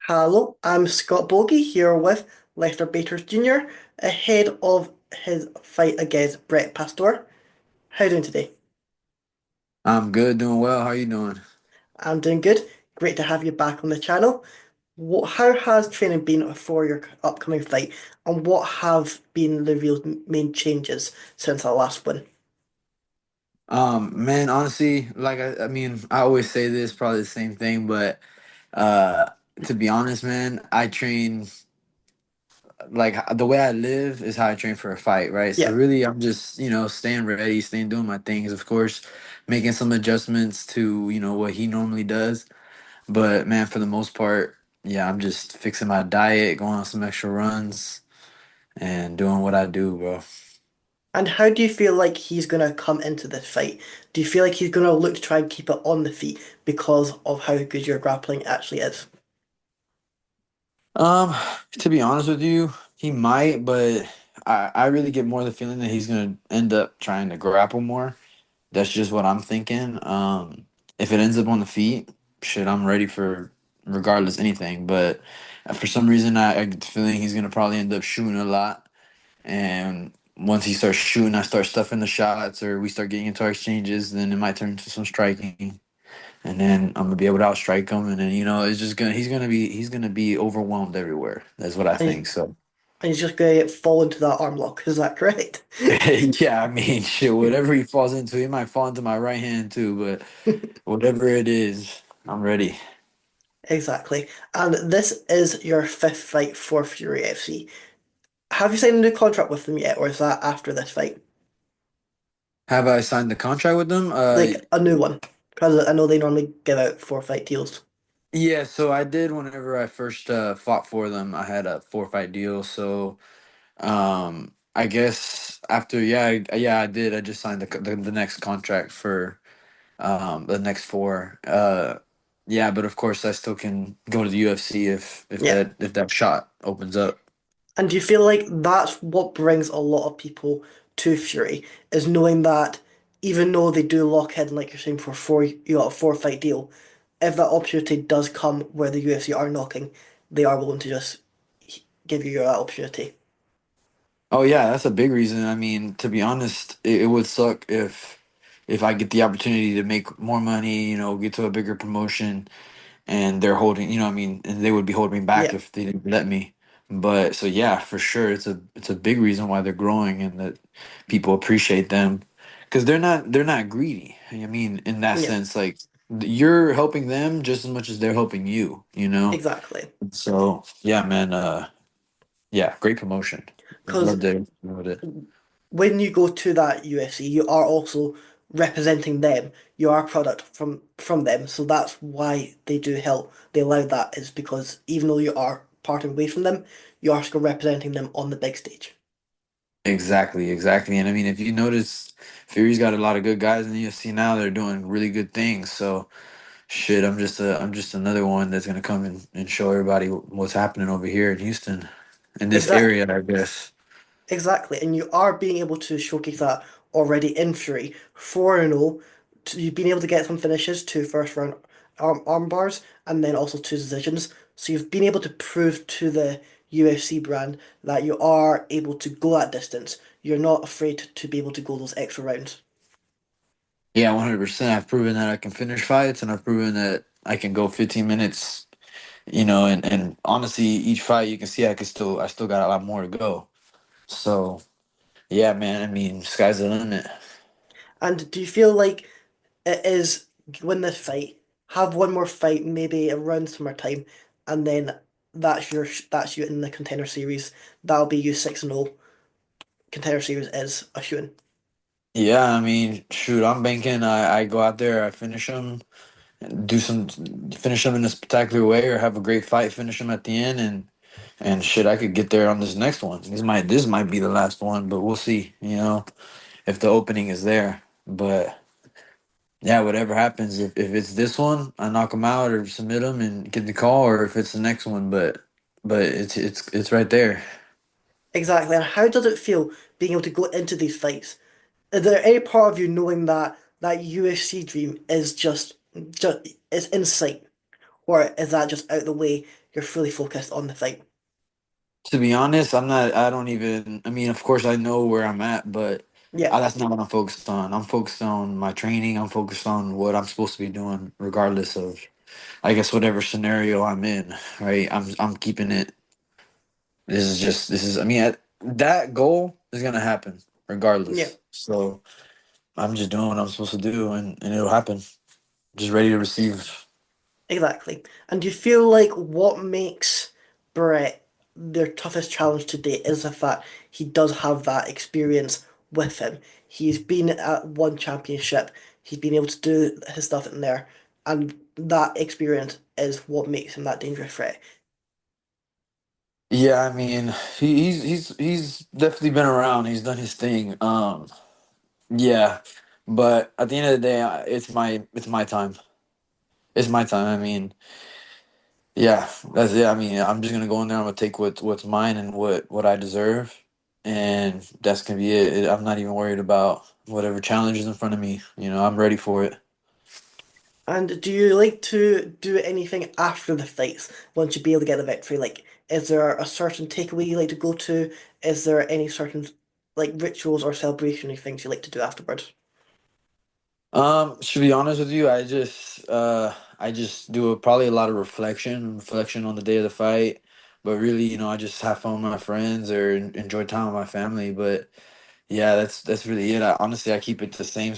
Hello, I'm Scott Bogey here with Lester Batres Jr. ahead of his fight against Brett Pastor. How you doing today? I'm good, doing well. How you doing? I'm doing good. Great to have you back on the channel. How has training been for your upcoming fight, and what have been the real main changes since our last win? Man, honestly, like I always say this, probably the same thing, but uh, to be honest, man, I train like the way I live is how I train for a fight, right? So Yeah, really, I'm just staying ready, staying doing my things, of course, making some adjustments to what he normally does. But man, for the most part, yeah, I'm just fixing my diet, going on some extra runs, and doing what I do, bro. and how do you feel like he's gonna come into this fight? Do you feel like he's gonna look to try and keep it on the feet because of how good your grappling actually is? Um, to be honest with you, he might, but I really get more the feeling that he's gonna end up trying to grapple more. That's just what I'm thinking. If it ends up on the feet, shit, I'm ready for regardless anything. But for some reason, I get the feeling he's gonna probably end up shooting a lot. And once he starts shooting, I start stuffing the shots, or we start getting into our exchanges. Then it might turn into some striking, and then I'm gonna be able to outstrike him, and then it's just gonna he's gonna be overwhelmed everywhere. That's what I And think. So he's just gonna fall into that arm lock. Is that correct? yeah, I mean, shit, whatever he falls into, he might fall into my right hand too. But whatever it is, I'm ready. Exactly. And this is your fifth fight for Fury FC. Have you signed a new contract with them yet, or is that after this fight? Have I signed the contract with them? Like a new one? Because I know they normally give out four fight deals. Yeah. So I did whenever I first fought for them. I had a 4 fight deal. So I guess after yeah, I did. I just signed the next contract for the next four. Yeah, but of course I still can go to the UFC if Yeah. that shot opens up. And do you feel like that's what brings a lot of people to Fury, is knowing that even though they do lock in, like you're saying, for you got a four fight deal, if that opportunity does come where the UFC are knocking, they are willing to just give you that opportunity. Oh yeah, that's a big reason. I mean, to be honest, it would suck if I get the opportunity to make more money, get to a bigger promotion, and they're holding, I mean, and they would be holding me back Yeah, if they didn't let me. But so yeah, for sure, it's a big reason why they're growing and that people appreciate them because they're not greedy. I mean, in that yeah, sense, like you're helping them just as much as they're helping you. exactly. So yeah, man. Yeah, great promotion. I'd Because love to know it. when you go to that UFC, you are also representing them. You are a product from them, so that's why they do help. They allow that is because even though you are parting away from them, you are still representing them on the big stage. Exactly, exactly. And I mean, if you notice, Fury's got a lot of good guys in the UFC now. They're doing really good things. So shit, I'm just another one that's gonna come and show everybody what's happening over here in Houston, in this Exact, area, I guess. exactly, and you are being able to showcase that already in Fury. 4-0, you've been able to get some finishes, two first round arm bars, and then also two decisions. So you've been able to prove to the UFC brand that you are able to go that distance. You're not afraid to be able to go those extra rounds. Yeah, 100%. I've proven that I can finish fights, and I've proven that I can go 15 minutes. And honestly, each fight you can see I still got a lot more to go. So yeah, man. I mean, sky's the limit. And do you feel like it is win this fight, have one more fight, maybe around summertime, and then that's you in the contender series. That'll be you 6-0. Contender series is a shoo. Yeah, I mean, shoot, I'm banking. I go out there, I finish them in a spectacular way, or have a great fight, finish them at the end, and shit, I could get there on this next one. This might be the last one, but we'll see. If the opening is there. But yeah, whatever happens, if it's this one, I knock them out or submit them and get the call, or if it's the next one, but it's right there. Exactly. And how does it feel being able to go into these fights? Is there any part of you knowing that that UFC dream is just is in sight, or is that just out the way? you're fully focused on the fight? To be honest, I'm not. I don't even. I mean, of course, I know where I'm at, but Yeah. that's not what I'm focused on. I'm focused on my training. I'm focused on what I'm supposed to be doing, regardless of, I guess, whatever scenario I'm in. Right? I'm keeping it. This is just. This is. I mean, that goal is gonna happen Yeah. regardless. So I'm just doing what I'm supposed to do, and it'll happen. Just ready to receive. Exactly. And do you feel like what makes Brett their toughest challenge to date is the fact he does have that experience with him. He's been at one championship, he's been able to do his stuff in there, and that experience is what makes him that dangerous threat. Yeah, I mean, he's definitely been around. He's done his thing. Yeah, but at the end of the day, it's my time. It's my time. I mean, yeah, that's it. I mean, I'm just gonna go in there. I'm gonna take what's mine and what I deserve, and that's gonna be it. I'm not even worried about whatever challenge is in front of me. I'm ready for it. And do you like to do anything after the fights once you be able to get the victory? Like, is there a certain takeaway you like to go to? Is there any certain like rituals or celebratory things you like to do afterwards? To be honest with you, I just do probably a lot of reflection on the day of the fight. But really, I just have fun with my friends or enjoy time with my family. But yeah, that's really it. Honestly, I keep it the same.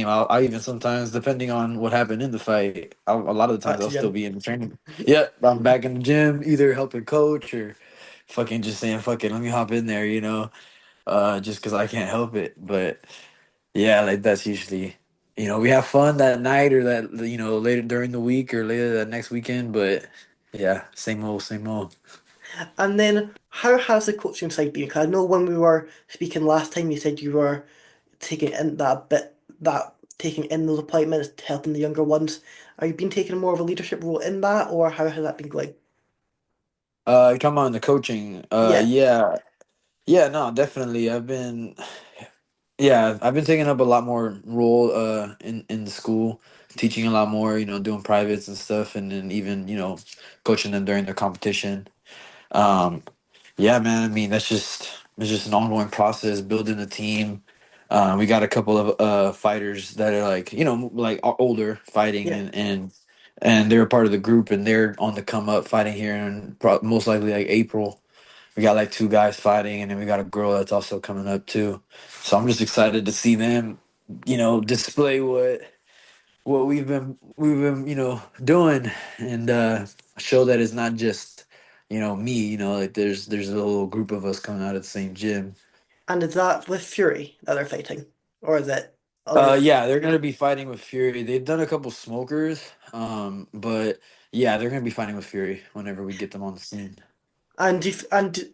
I even sometimes, depending on what happened in the fight, a lot of the Back times to I'll still gym. be in the training. Yep, I'm back in the gym, either helping coach or fucking just saying, "Fuck it, let me hop in there," just because I can't help it. But yeah, like that's usually, we have fun that night or that, later during the week or later that next weekend. But yeah, same old, same old. And then, how has the coaching side been? Because I know when we were speaking last time, you said you were taking in that taking in those appointments, helping the younger ones. Are you been taking more of a leadership role in that, or how has that been going? You're talking about in the coaching. Yeah, Yeah, yeah, no, definitely. I've been taking up a lot more role in the school, teaching a lot more, doing privates and stuff, and then even, coaching them during their competition. Um, yeah, man, I mean it's just an ongoing process, building a team. We got a couple of fighters that are like, like older fighting yeah. and they're a part of the group and they're on the come up fighting here in most likely like April. We got like two guys fighting, and then we got a girl that's also coming up too. So I'm just excited to see them, display what we've been doing, and show that it's not just me. Like there's a little group of us coming out of the same gym. And is that with Fury that they're fighting, or is it other? Yeah, they're gonna be fighting with Fury. They've done a couple smokers, but yeah, they're gonna be fighting with Fury whenever we get them on the scene. And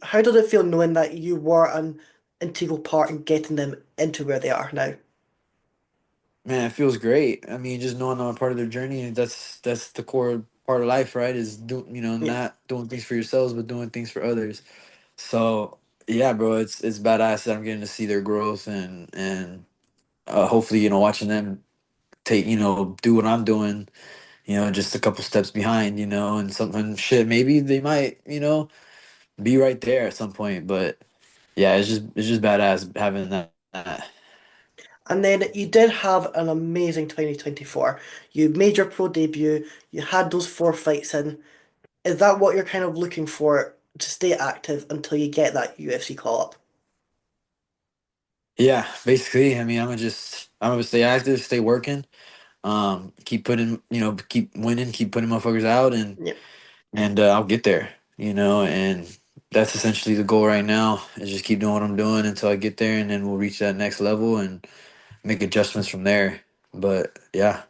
how does it feel knowing that you were an integral part in getting them into where they are now? Man, it feels great. I mean, just knowing I'm a part of their journey, that's the core part of life, right? Is Yeah. not doing things for yourselves, but doing things for others. So yeah, bro, it's badass that I'm getting to see their growth and hopefully, watching them take, do what I'm doing, just a couple steps behind, and something shit. Maybe they might, be right there at some point. But yeah, it's just badass having that. And then you did have an amazing 2024. You made your pro debut, you had those four fights in. Is that what you're kind of looking for to stay active until you get that UFC call up? Yeah, basically, I mean, I'm gonna stay active, stay working, keep putting, keep winning, keep putting motherfuckers out, and Yeah. and I'll get there, and that's essentially the goal right now is just keep doing what I'm doing until I get there, and then we'll reach that next level and make adjustments from there. But yeah,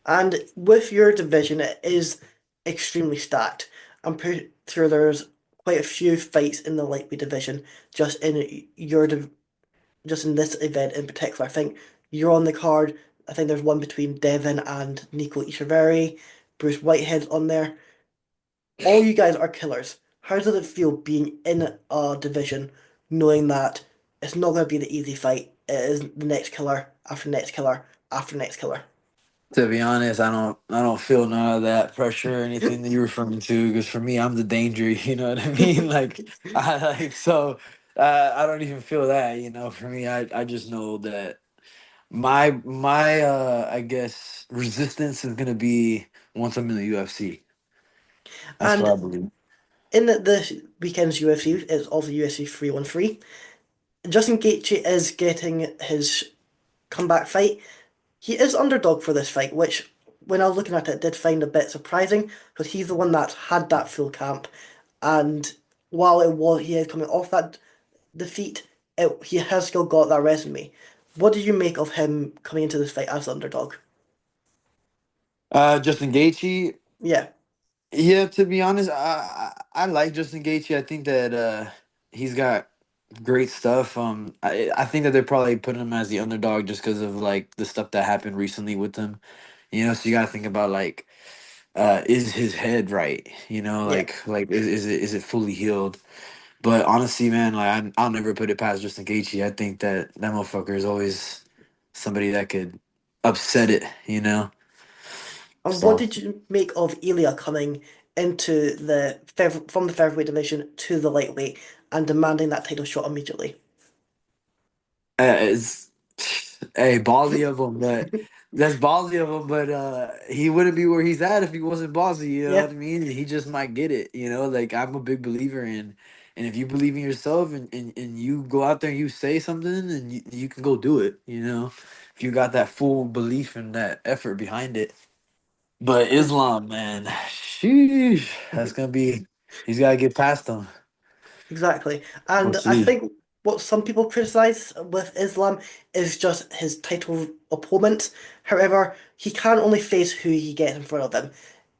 And with your division, it is extremely stacked. I'm pretty sure there's quite a few fights in the lightweight division just in just in this event in particular. I think you're on the card. I think there's one between Devin and Nico Echeverri. Bruce Whitehead's on there. All you guys are killers. How does it feel being in a division knowing that it's not going to be the easy fight? It is the next killer after next killer after next killer. To be honest, I don't feel none of that pressure or anything that you're referring to. Because for me, I'm the danger. You know what I mean? Like I like so. I don't even feel that. For me, I just know that my I guess resistance is gonna be once I'm in the UFC. That's what And I believe. in the weekend's UFC, it's also UFC 313. Justin Gaethje is getting his comeback fight. He is underdog for this fight, which, when I was looking at it, did find a bit surprising because he's the one that had that full camp, and while it was he is coming off that defeat, he has still got that resume. What do you make of him coming into this fight as the underdog? Justin Gaethje. Yeah, Yeah, to be honest, I like Justin Gaethje. I think that he's got great stuff. I think that they're probably putting him as the underdog just because of like the stuff that happened recently with him. So you gotta think about like, is his head right? yeah. Like is it fully healed? But honestly, man, like I'll never put it past Justin Gaethje. I think that motherfucker is always somebody that could upset it. And what So. did you make of Ilya coming into from the featherweight division to the lightweight and demanding that title shot immediately? It's hey, ballsy of him, but that's ballsy of him. But he wouldn't be where he's at if he wasn't ballsy. You know Yeah, what I mean? He just might get it. Like I'm a big believer in, and if you believe in yourself and you go out there and you say something and you can go do it. If you got that full belief and that effort behind it. But Islam, man, sheesh, that's gonna be. He's gotta get past them. exactly. We'll And I see. think what some people criticize with Islam is just his title opponent. However, he can only face who he gets in front of him.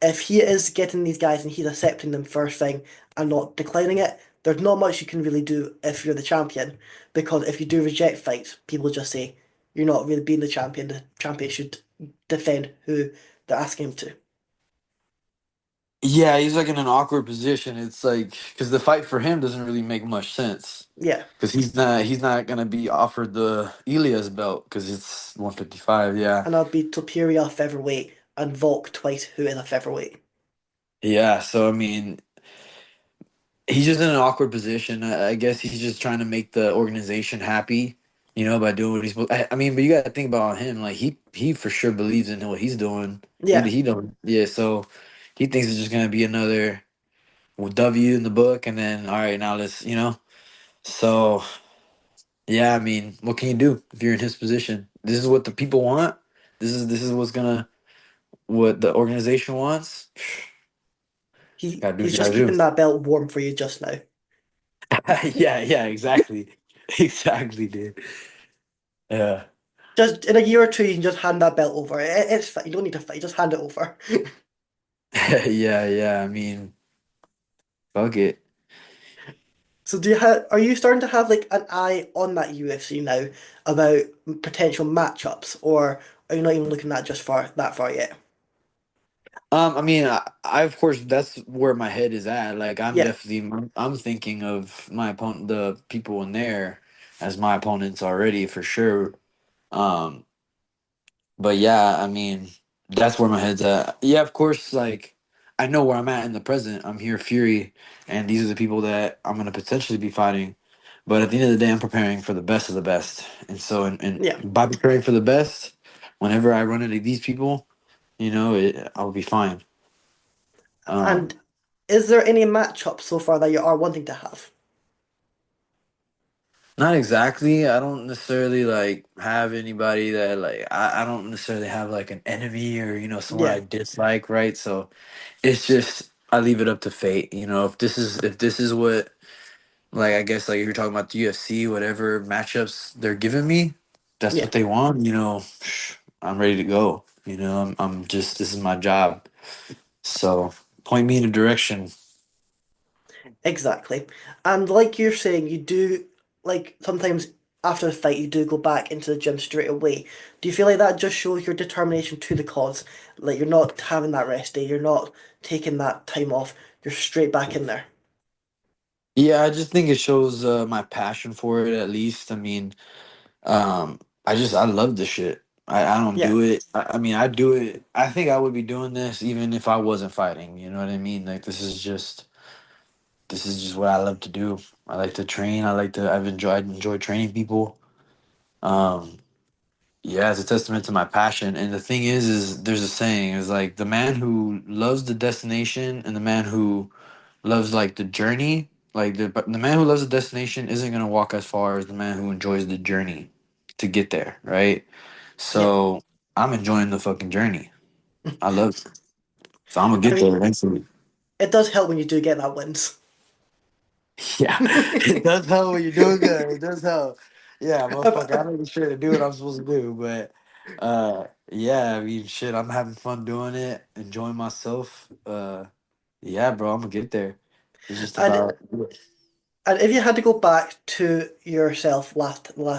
If he is getting these guys and he's accepting them first thing and not declining it, there's not much you can really do if you're the champion. Because if you do reject fights, people just say you're not really being the champion. The champion should defend who they're asking him to. Yeah, he's like in an awkward position. It's like because the fight for him doesn't really make much sense Yeah, because he's not gonna be offered the Elias belt because it's 155. Yeah, and I'll be Topuria featherweight and Volk twice, who is a featherweight. yeah. So I mean, he's just in an awkward position. I guess he's just trying to make the organization happy, by doing what he's. I mean, but you got to think about him. Like he for sure believes in what he's doing. He Yeah, he don't. Yeah, so he thinks it's just gonna be another W in the book, and then all right, now let's. So yeah, I mean, what can you do if you're in his position? This is what the people want. This is what the organization wants. Gotta do what he's you just gotta do. keeping that belt warm for you just now. Yeah, yeah, exactly. Exactly, dude. Yeah. Just in a year or two, you can just hand that belt over. It's fine. You don't need to fight. Just hand it over. Yeah, yeah. I mean, fuck it. So are you starting to have like an eye on that UFC now about potential matchups, or are you not even looking at just far that far yet? I mean, I of course that's where my head is at. Like, Yeah, I'm thinking of my opponent, the people in there, as my opponents already for sure. Um, But yeah, I mean, that's where my head's at. Yeah, of course, like I know where I'm at in the present. I'm here, Fury, and these are the people that I'm gonna potentially be fighting. But at the end of the day, I'm preparing for the best of the best. And so, and yeah. by preparing for the best, whenever I run into these people, I'll be fine. And Um, is there any matchups so far that you are wanting to have? Not exactly. I don't necessarily like have anybody that like I don't necessarily have like an enemy or someone I Yeah, dislike, right? So it's just I leave it up to fate. If this is what like I guess like if you're talking about the UFC, whatever matchups they're giving me, that's yeah. what they want. I'm ready to go. I'm just this is my job. So point me in a direction. Exactly. And like you're saying, you do, like, sometimes after the fight, you do go back into the gym straight away. Do you feel like that just shows your determination to the cause? Like, you're not having that rest day, you're not taking that time off, you're straight back in there. Yeah, I just think it shows my passion for it. At least I mean, I love this shit. I don't Yeah, do it. I mean, I do it. I think I would be doing this even if I wasn't fighting. You know what I mean? Like this is just what I love to do. I like to train. I enjoy training people. Um, yeah, it's a testament to my passion. And the thing is there's a saying is like the man who loves the destination and the man who loves like the journey. Like the man who loves the destination isn't gonna walk as far as the man who enjoys the journey to get there, right? yeah. So I'm enjoying the fucking journey. I love it. So I'm gonna I get mean, there eventually. it does help when you do get that wins. Yeah, it does help when you're doing good. It does help. Yeah, motherfucker, I make sure to do what I'm supposed to do. But yeah, I mean shit, I'm having fun doing it, enjoying myself. Yeah, bro, I'm gonna get there. It's just And about and if you had to go back to yourself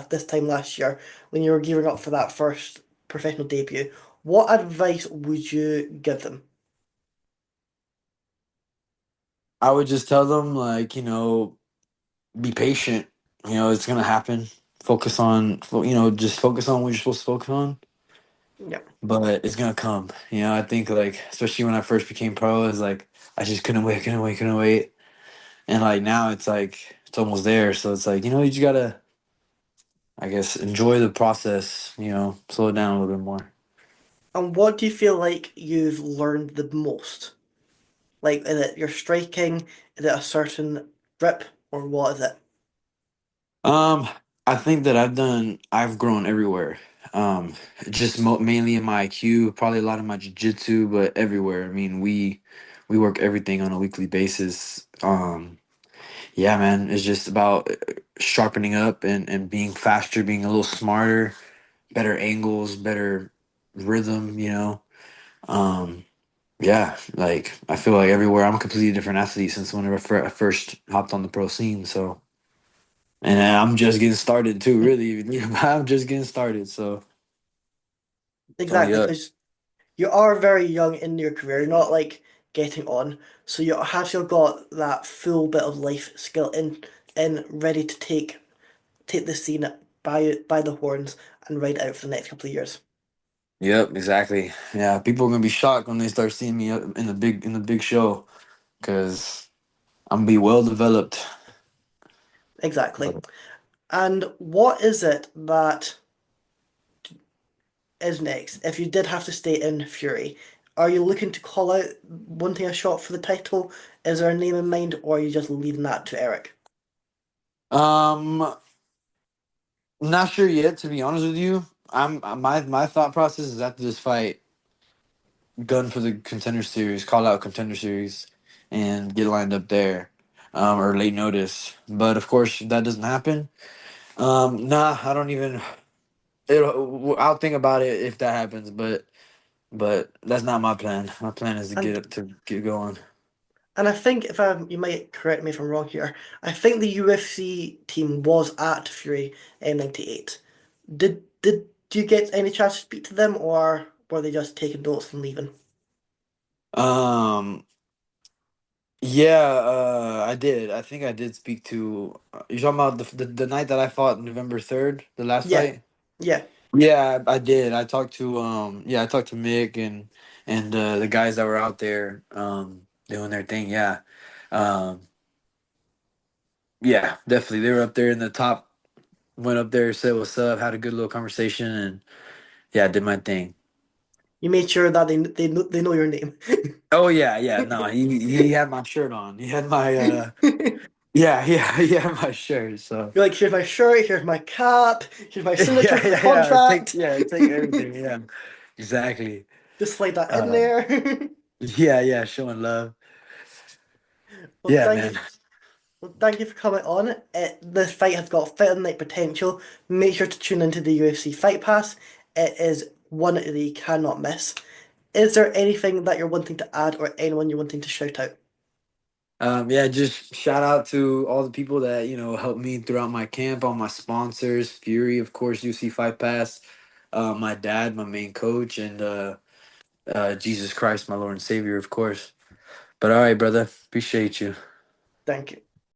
this time last year when you were gearing up for that first professional debut, what advice would you give them? I would just tell them like, be patient. It's gonna happen. Just focus on what you're supposed to focus on. Yeah. But it's gonna come. I think like especially when I first became pro, it's like I just couldn't wait, couldn't wait, couldn't wait. And like now it's like it's almost there. So it's like, you just gotta, I guess, enjoy the process, slow it down a little bit more. And what do you feel like you've learned the most? Like, is it your striking? Is it a certain grip? Or what is it? Um, I think that I've grown everywhere. Just mainly in my IQ, probably a lot of my jiu-jitsu, but everywhere. I mean, we work everything on a weekly basis. Yeah, man, it's just about sharpening up and being faster, being a little smarter, better angles, better rhythm. Um, yeah, like I feel like everywhere I'm a completely different athlete since whenever I first hopped on the pro scene. So, and I'm just getting started too, really. I'm just getting started, so it's only Exactly, up. because you are very young in your career. You're not like getting on, so you have still got that full bit of life skill in ready to take the scene by the horns and ride out for the next couple of years. Yep, exactly. Yeah, people are gonna be shocked when they start seeing me up in the big show because I'm gonna be well developed. Exactly. And what is it that is next? If you did have to stay in Fury, are you looking to call out wanting a shot for the title? Is there a name in mind, or are you just leaving that to Eric? Um, Not sure yet, to be honest with you. My thought process is after this fight, gun for the contender series, call out contender series, and get lined up there, or late notice. But of course, if that doesn't happen. Nah, I don't even. I'll think about it if that happens, but that's not my plan. My plan is to And get going. and I think if you might correct me if I'm wrong here, I think the UFC team was at Fury M98. Did you get any chance to speak to them, or were they just taking notes and leaving? Um, yeah, I did. I think I did speak to. You talking about the night that I fought November 3rd, the last Yeah, fight? yeah. Yeah, I did. I talked to Mick and the guys that were out there doing their thing. Yeah. Um, yeah, definitely. They were up there in the top, went up there, said what's up, had a good little conversation, and yeah, did my thing. You made sure that they know your name. Oh yeah, yeah. No, he had my shirt on. He had my yeah, yeah, he had my shirt. So You're like, here's my shirt, here's my cap, here's my signature yeah, for the yeah, yeah. contract. Take everything. Yeah. Exactly. Just slide that in Uh, there. yeah, yeah, showing love. Well, Yeah, man. thank you for coming on. This fight has got fight of the night potential. Make sure to tune into the UFC Fight Pass. It is one that you cannot miss. Is there anything that you're wanting to add or anyone you're wanting to shout out? Yeah, just shout out to all the people that, helped me throughout my camp, all my sponsors, Fury, of course, UC Fight Pass, my dad, my main coach, and Jesus Christ, my Lord and Savior, of course. But all right, brother, appreciate you. Thank you.